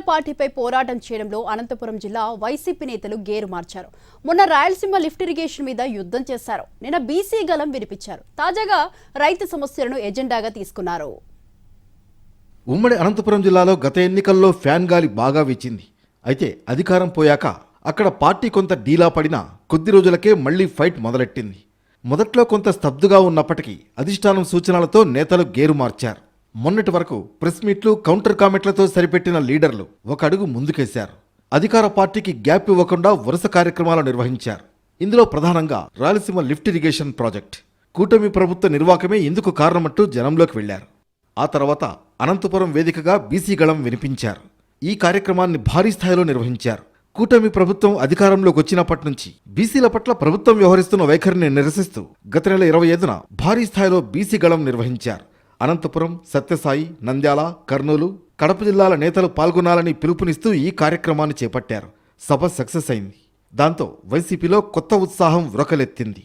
పార్టీపై పోరాటం చేయడంలో అనంతపురం జిల్లా వైసీపీ నేతలు గేరు మార్చారు. మొన్న రాయలసీమ లిఫ్ట్ ఇరిగేషన్ మీద యుద్ధం చేశారు. నిన్న బీసీ గలం వినిపించారు. తాజాగా రైతు సమస్యలను ఎజెండాగా తీసుకున్నారు. ఉమ్మడి అనంతపురం జిల్లాలో గత ఎన్నికల్లో ఫ్యాన్ గాలి బాగా వీచింది. అయితే అధికారం పోయాక అక్కడ పార్టీ కొంత డీలా పడినా కొద్ది రోజులకే మళ్లీ ఫైట్ మొదలెట్టింది. మొదట్లో కొంత స్తబ్దుగా ఉన్నప్పటికీ అధిష్టానం సూచనలతో నేతలు గేరు మార్చారు. మొన్నటి వరకు ప్రెస్ మీట్లు, కౌంటర్ కామెంట్లతో సరిపెట్టిన లీడర్లు ఒక అడుగు ముందుకేశారు. అధికార పార్టీకి గ్యాప్ ఇవ్వకుండా వరుస కార్యక్రమాలు నిర్వహించారు. ఇందులో ప్రధానంగా రాయలసీమ లిఫ్ట్ ఇరిగేషన్ ప్రాజెక్ట్, కూటమి ప్రభుత్వ నిర్వాకమే ఇందుకు కారణమంటూ జనంలోకి వెళ్లారు. ఆ తర్వాత అనంతపురం వేదికగా బీసీ గళం వినిపించారు. ఈ కార్యక్రమాన్ని భారీ స్థాయిలో నిర్వహించారు. కూటమి ప్రభుత్వం అధికారంలోకి వచ్చినప్పటి నుంచి బీసీల పట్ల ప్రభుత్వం వ్యవహరిస్తున్న వైఖరిని నిరసిస్తూ గత నెల 25న భారీ స్థాయిలో బీసీ గళం నిర్వహించారు. అనంతపురం, సత్యసాయి, నంద్యాల, కర్నూలు, కడప జిల్లాల నేతలు పాల్గొనాలని పిలుపునిస్తూ ఈ కార్యక్రమాన్ని చేపట్టారు. సభ సక్సెస్ అయింది. దాంతో వైసీపీలో కొత్త ఉత్సాహం ఉరకలెత్తింది.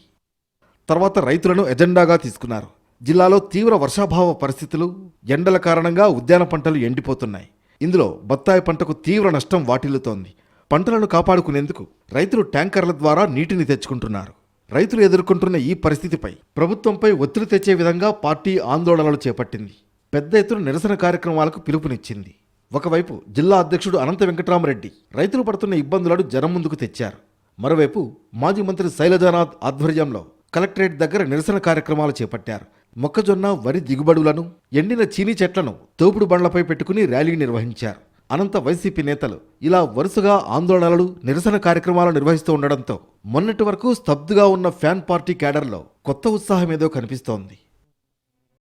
తర్వాత రైతులను ఎజెండాగా తీసుకున్నారు. జిల్లాలో తీవ్ర వర్షాభావ పరిస్థితులు, ఎండల కారణంగా ఉద్యాన పంటలు ఎండిపోతున్నాయి. ఇందులో బత్తాయి పంటకు తీవ్ర నష్టం వాటిల్లుతోంది. పంటలను కాపాడుకునేందుకు రైతులు ట్యాంకర్ల ద్వారా నీటిని తెచ్చుకుంటున్నారు. రైతులు ఎదుర్కొంటున్న ఈ పరిస్థితిపై ప్రభుత్వంపై ఒత్తిడి తెచ్చే విధంగా పార్టీ ఆందోళనలు చేపట్టింది. పెద్ద ఎత్తున నిరసన కార్యక్రమాలకు పిలుపునిచ్చింది. ఒకవైపు జిల్లా అధ్యక్షుడు అనంత వెంకటరామరెడ్డి రైతులు పడుతున్న ఇబ్బందులను జనం ముందుకు తెచ్చారు. మరోవైపు మాజీ మంత్రి శైలజానాథ్ ఆధ్వర్యంలో కలెక్టరేట్ దగ్గర నిరసన కార్యక్రమాలు చేపట్టారు. మొక్కజొన్న, వరి దిగుబడులను, ఎండిన చీనీ చెట్లను తోపుడు బండ్లపై పెట్టుకుని ర్యాలీ నిర్వహించారు. అనంత వైసీపీ నేతలు ఇలా వరుసగా ఆందోళనలు, నిరసన కార్యక్రమాలు నిర్వహిస్తూ ఉండడంతో మొన్నటి వరకు స్తబ్దుగా ఉన్న ఫ్యాన్ పార్టీ క్యాడర్లో కొత్త ఉత్సాహమేదో కనిపిస్తోంది.